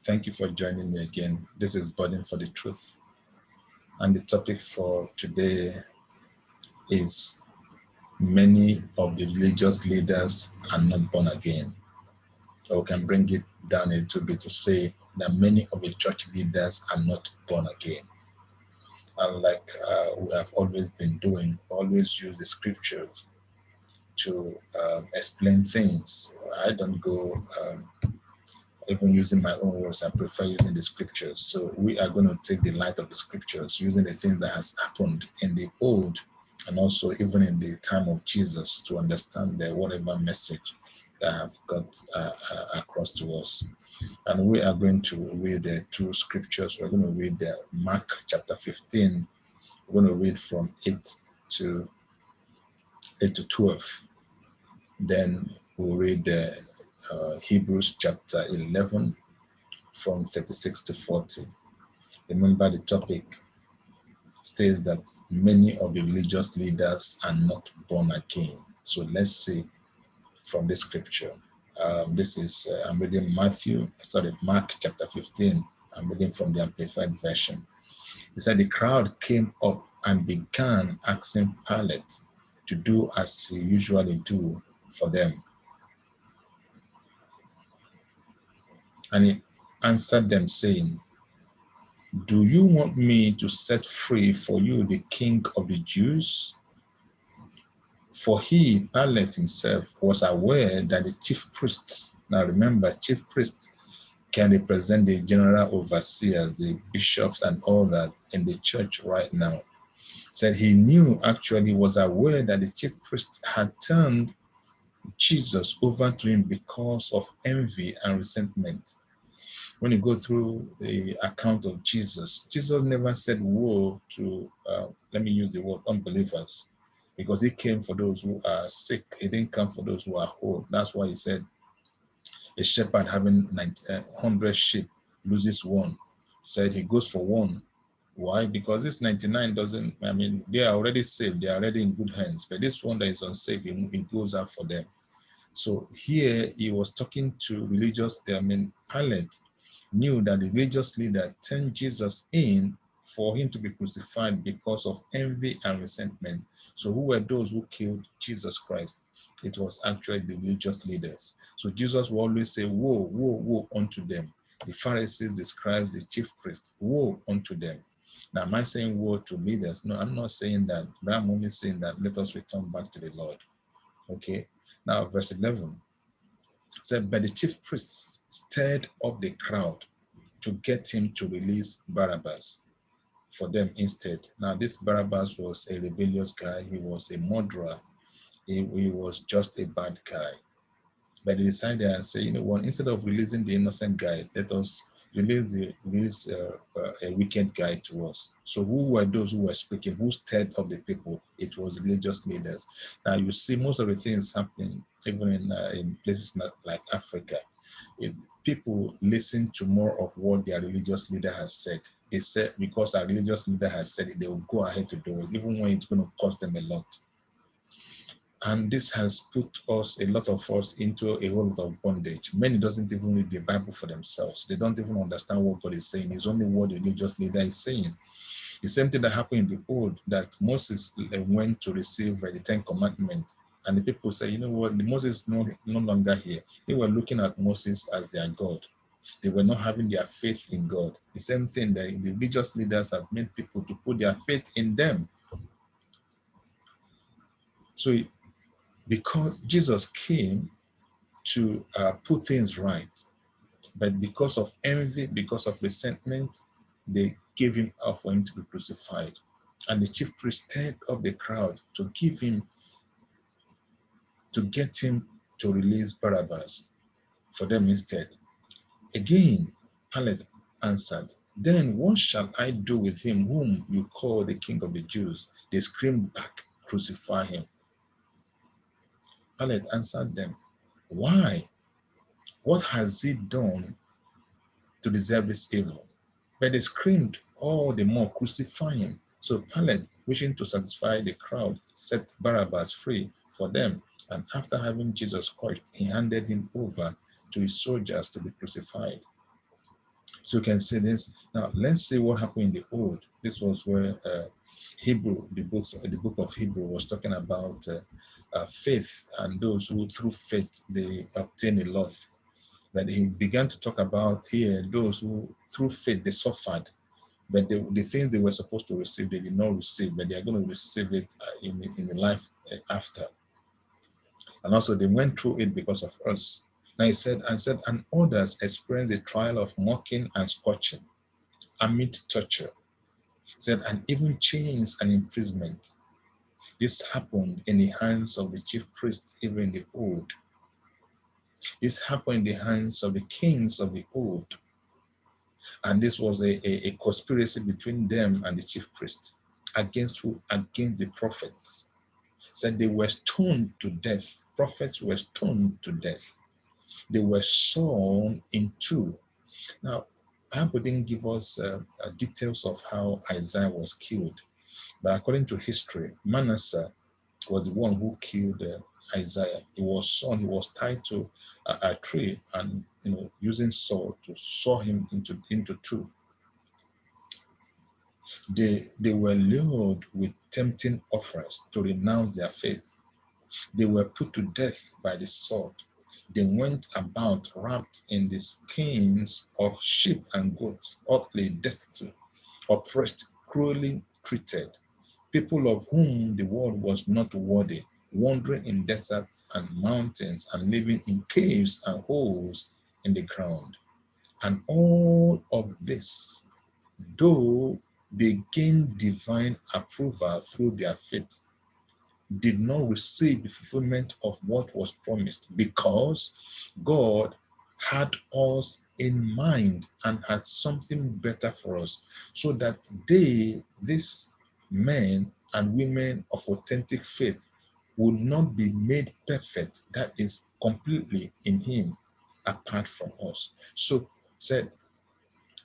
Thank you for joining me again. This is Burden for the Truth. And the topic for today is many of the religious leaders are not born again. Or we can bring it down a little bit to say that many of the church leaders are not born again. And like we have always been doing, always use the scriptures to explain things. I don't go even using my own words. I prefer using the scriptures. So we are going to take the light of the scriptures, using the things that has happened in the old and also even in the time of Jesus to understand the whatever message that have got across to us. And we are going to read the two scriptures. We're going to read the Mark chapter 15. We're going to read from 8 to 12. Then we'll read the Hebrews chapter 11 from 36 to 40. Remember, the topic states that many of the religious leaders are not born again. So let's see from this scripture. This is, I'm reading Mark chapter 15. I'm reading from the Amplified Version. It said, the crowd came up and began asking Pilate to do as he usually do for them. And he answered them, saying, do you want me to set free for you the king of the Jews? For he, Pilate himself, was aware that the chief priests, now remember, chief priests can represent the general overseers, the bishops and all that in the church right now. Said he knew, actually was aware that the chief priests had turned Jesus over to him because of envy and resentment. When you go through the account of Jesus, Jesus never said woe to, let me use the word, unbelievers, because he came for those who are sick. He didn't come for those who are whole. That's why he said a shepherd having 100 sheep loses one. Said he goes for one. Why? Because this 99 doesn't, they are already saved. They are already in good hands. But this one that is unsafe, he goes out for them. So here he was talking to religious, Pilate knew that the religious leader turned Jesus in for him to be crucified because of envy and resentment. So who were those who killed Jesus Christ? It was actually the religious leaders. So Jesus will always say, woe, woe, woe unto them. The Pharisees, the scribes, the chief priests, woe unto them. Now, am I saying woe to leaders? No, I'm not saying that, but I'm only saying that let us return back to the Lord. Okay, now verse 11 said, but the chief priests stirred up the crowd to get him to release Barabbas for them instead. Now, this Barabbas was a rebellious guy. He was a murderer. He was just a bad guy. But they decided and say, you know what, instead of releasing the innocent guy, let us release a wicked guy to us. So who were those who were speaking? Who stirred up the people? It was religious leaders. Now you see most of the things happening even in places like Africa. People listen to more of what their religious leader has said. They said because our religious leader has said it, they will go ahead to do it, even when it's going to cost them a lot. And this has put us, a lot of us, into a whole lot of bondage. Many doesn't even read the Bible for themselves. They don't even understand what God is saying. It's only what the religious leader is saying. The same thing that happened in the old, that Moses went to receive the 10 Commandments. And the people say, you know what, Moses is no longer here. They were looking at Moses as their God. They were not having their faith in God. The same thing that the religious leaders has made people to put their faith in them. So because Jesus came to put things right, but because of envy, because of resentment, they gave him up for him to be crucified. And the chief priest stirred up the crowd to get him to release Barabbas for them instead. Again, Pilate answered, then what shall I do with him whom you call the King of the Jews? They screamed back, crucify him. Pilate answered them, why? What has he done to deserve this evil? But they screamed all the more, crucify him. So Pilate, wishing to satisfy the crowd, set Barabbas free for them. And after having Jesus scourged, he handed him over to his soldiers to be crucified. So you can see this. Now let's see what happened in the old. This was where Hebrew, the book of Hebrew was talking about faith and those who through faith they obtain a lot. But he began to talk about here those who through faith they suffered, but the things they were supposed to receive they did not receive, but they are going to receive it in the life after. And also they went through it because of us. Now he said, and others experienced a trial of mocking and scorching amid torture. He said, and even chains and imprisonment. This happened in the hands of the chief priests, even in the old. This happened in the hands of the kings of the old. And this was a conspiracy between them and the chief priest. Against who? Against the prophets. Said they were stoned to death. Prophets were stoned to death. They were sawn in two. Now, Bible didn't give us details of how Isaiah was killed, but according to history, Manasseh was the one who killed Isaiah. He was sawn. He was tied to a tree, and using sword to saw him into two. They were lured with tempting offers to renounce their faith. They were put to death by the sword. They went about wrapped in the skins of sheep and goats, utterly destitute, oppressed, cruelly treated, people of whom the world was not worthy, wandering in deserts and mountains and living in caves and holes in the ground. And all of this, though they gained divine approval through their faith, did not receive the fulfillment of what was promised, because God had us in mind and had something better for us, so that these men and women of authentic faith, would not be made perfect, that is completely in Him, apart from us. So said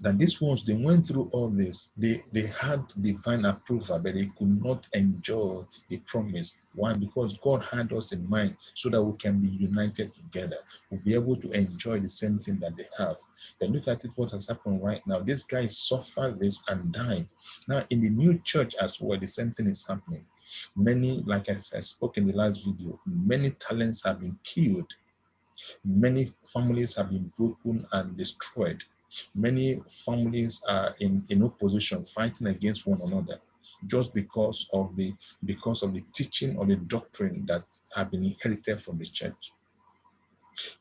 that these ones, they went through all this, they had divine approval, but they could not enjoy the promise. Why? Because God had us in mind, so that we can be united together. We'll be able to enjoy the same thing that they have. Then look at it, what has happened right now. This guy suffered this and died. Now in the new church as well, the same thing is happening. Many, like I spoke in the last video, many talents have been killed. Many families have been broken and destroyed. Many families are in opposition, fighting against one another, just because of the teaching or the doctrine that have been inherited from the church.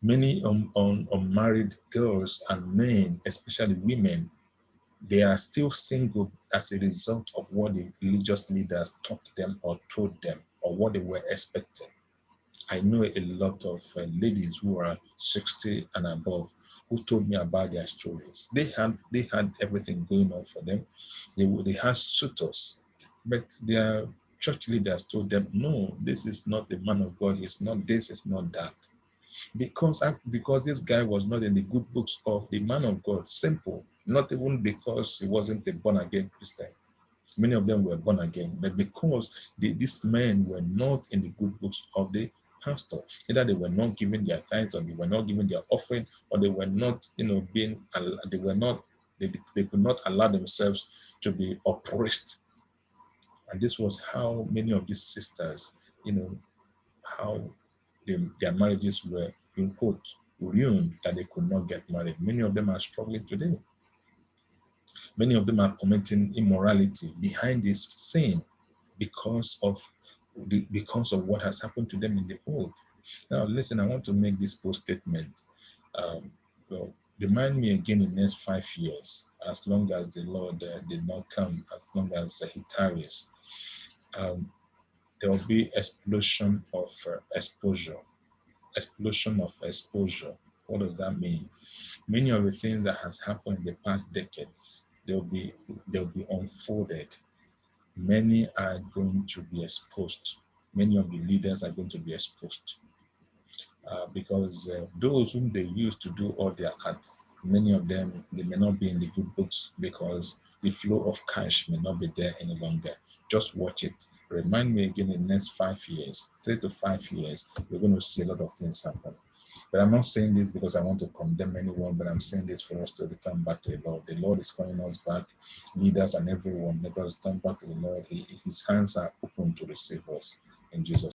Many unmarried girls and men, especially women, they are still single as a result of what the religious leaders taught them or told them, or what they were expecting. I know a lot of ladies who are 60 and above, who told me about their stories. They had everything going on for them. They had suitors, but their church leaders told them, no, this is not the man of God. It's not this, it's not that. Because this guy was not in the good books of the man of God. Simple. Not even because he wasn't a born again Christian. Many of them were born again, but because these men were not in the good books of the pastor, either they were not giving their tithes, or they were not giving their offering, or they were not, they could not allow themselves to be oppressed. And this was how many of these sisters, how their marriages were, in quote, ruined, that they could not get married. Many of them are struggling today. Many of them are committing immorality behind this sin, because of what has happened to them in the old. Now, listen, I want to make this post statement. Well, remind me again in the next 5 years, as long as the Lord did not come, as long as He tarries, there will be explosion of exposure. Explosion of exposure. What does that mean? Many of the things that has happened in the past decades, they'll be unfolded. Many are going to be exposed. Many of the leaders are going to be exposed, because those whom they used to do all their acts, many of them, they may not be in the good books, because the flow of cash may not be there any longer. Just watch it. Remind me again in the next 5 years, 3 to 5 years, we're going to see a lot of things happen. But I'm not saying this because I want to condemn anyone, but I'm saying this for us to return back to the Lord. The Lord is calling us back, leaders and everyone. Let us turn back to the Lord. His hands are open to receive us. In Jesus'